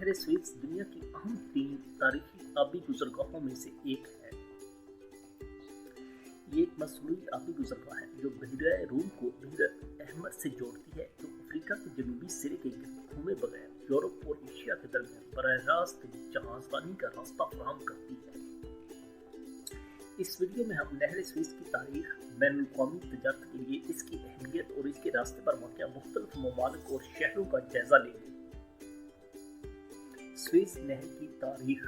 नहर स्वेज दुनिया की अहम 3 तारीखी आबी गुजरगाहों में से एक है। ये एक मसनूई आबी गुजरगाह है जो बहरा रूम को बहर अहमर से जोड़ती है, जो अफ्रीका के जनूबी सिरे के गिर्द घूमे बगैर यूरोप और एशिया के दरमियान बराह रास्त जहाजरानी का रास्ता फराहम करती है। इस वीडियो में हम नहर स्वेज की तारीख, बैनुल-अक़वामी तजारत के लिए इसकी अहमियत और इसके रास्ते पर वाक़या मुख्तलिफ ममालिक और शहरों का जायजा लेंगे। स्वेज नहर की तारीख।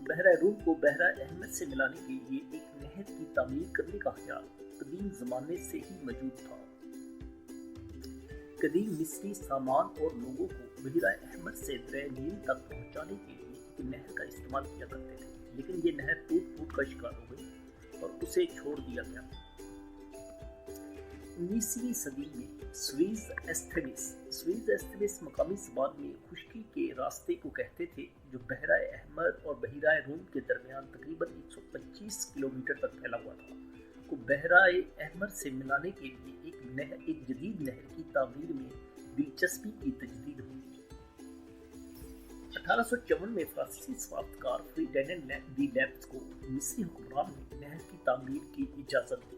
बहरा रूम को बहरा अहमद से मिलाने के लिए एक नहर की तामीर करने का ख्याल कदीम ज़माने से ही मौजूद था। कदीम मिस्री सामान और लोगों को बहरा अहमद से दरिया नील तक पहुंचाने के लिए एक नहर का इस्तेमाल किया करते थे, लेकिन ये नहर टूट का शिकार हो गई और उसे छोड़ दिया गया। 19वीं सदी में स्वीज एस्थेबिस मकामी ज़बान में खुश्की के रास्ते को कहते थे, जो बहरा अहमद और बहरा रूम के दरमियान तकरीबन 125 किलोमीटर तक फैला हुआ था, को बहरा अहमद से मिलाने के लिए एक जदीद नहर की तामीर में दिलचस्पी की तजदीद हुई। 1854 में फ्रांसीसी सफारतकार फर्डिनेंड डी लेब्स को मिस्री हुक्मरान ने नहर की तामीर की इजाज़त दी।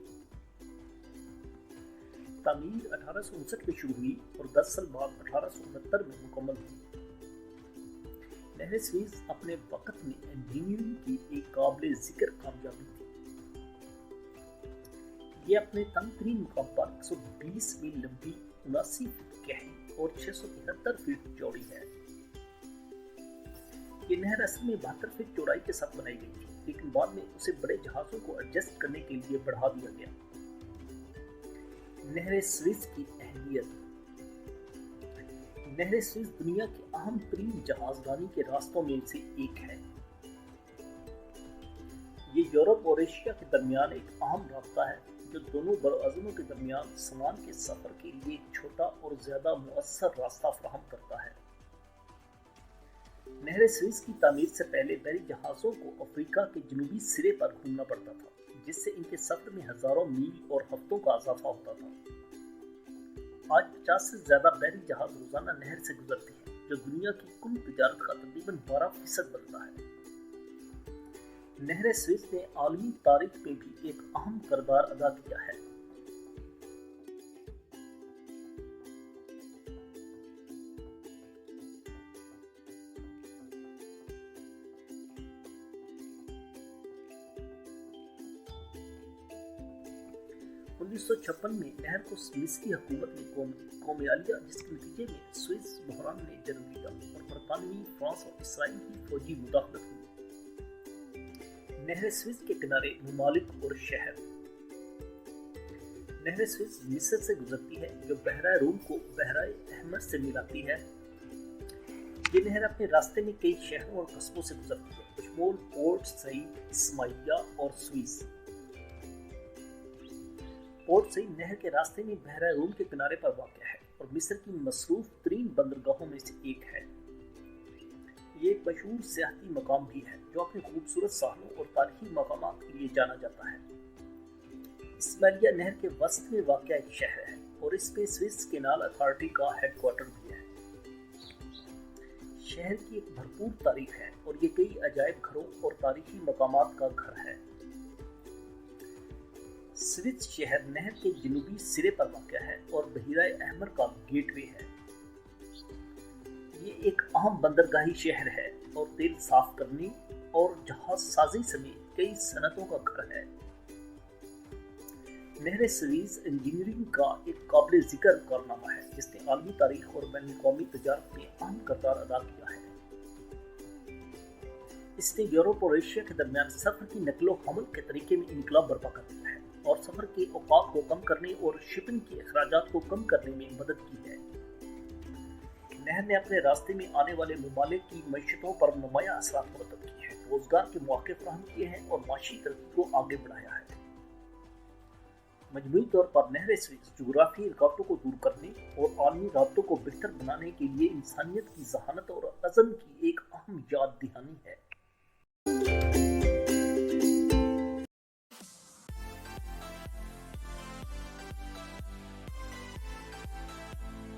तामीर 1859 में शुरू हुई और 10 साल बाद 1869 में मुकम्मल हुई। नहर स्वेज अपने वक्त में इंजीनियरिंग की एक काबिल जिक्र कामयाबी थी। ये अपने तंग-तरीन मुकाम पर 120 मील लंबी, 79 फीट गहरी और 673 फीट चौड़ी है। ये नहर असल में 72 फीट चौड़ाई के साथ बनाई गई थी, लेकिन बाद में उसे बड़े जहाजों को एडजस्ट करने के लिए बढ़ा दिया गया। नहर स्वेज की अहमियत। नहर स्वेज दुनिया के अहम तरीन जहाजरानी के रास्तों में से एक है। ये यूरोप और एशिया के दरमियान एक अहम रास्ता है, जो दोनों बरअज़मों के दरमियान सामान के सफर के लिए एक छोटा और ज्यादा मुअस्सर रास्ता फराहम करता है। नहर स्वेज की तामीर से पहले बहरी जहाजों को अफ्रीका के जनूबी सिरे पर घूमना पड़ता था, जिससे इनके सफर में हजारों मील और हफ्तों का इजाफा होता था। आज 50 से ज्यादा बहरी जहाज रोजाना नहर से गुजरते हैं, जो दुनिया की कुल तिजारत का तकरीबन 12% बनता है। नहर स्वेज ने आलमी तारीख में भी एक अहम किरदार अदा किया है। उन्नीस सौ 56 में नहर को मिस्री हुकूमत ने कौम लिया, जिसके नतीजे में स्वेज बहरान ने जन्म लिया और बरतानवी, फ्रांस और इसराइल की फौजी मुदाखलत हुई। नहर स्वेज के किनारे ममालिक और शहर। नहर स्वेज मिस्र से गुजरती है, जो बहरा रूम को बहरा अहमद से मिलाती है। ये नहर अपने रास्ते में कई शहरों और कस्बों से गुजरती है, बशमूल पोर्ट सईद, इस्माइलिया और स्वीज। पोर्ट सईद नहर के रास्ते में बहरा रूम के किनारे पर वाक़या है और मिस्र की मसरूफ तरीन बंदरगाहों में से एक है। ये एक मशहूर सियाहती मकाम भी है, जो अपने खूबसूरत साहलों और तारीखी मकामात के लिए जाना जाता है। इस्माइलिया नहर के वस्त में वाक़या एक शहर है और इस पे स्विस कैनाल अथॉरिटी का हेडक्वार्टर भी है। शहर की एक भरपूर तारीख है और ये कई अजायब घरों और तारीखी मकामात का घर है। स्विस शहर नहर के जनूबी सिरे पर वाक़या है और बहरा अहमर का गेटवे है। ये एक अहम बंदरगाही शहर है और तेल साफ करने और जहाज साजी समेत कई सनतों का घर है। नहर स्वेज इंजीनियरिंग का एक काबिल जिक्र कारनामा है, जिसने आलमी तारीख और बैनुल-अक़वामी तजारत में अहम किरदार अदा किया है। इसने यूरोप और एशिया के दरमियान सफर की नकलो हमल के तरीके में इनकलाब बर्पा कर दिया है और सफर के औकात को कम करने और शिपिंग के अखराजात को कम करने में मदद की है। नहर ने अपने रास्ते में आने वाले ममालिक की मईशतों पर नुमायां असरात मुरतब किए हैं, रोजगार के मौके फराहम किए हैं और माशी तरक्की को आगे बढ़ाया है। मजमूई तौर पर नहर स्वेज जोग्राफी रुकावटों को दूर करने और आलमी राब्तों को बेहतर बनाने के लिए इंसानियत की जहानत और अज़म की एक अहम याद दहानी है।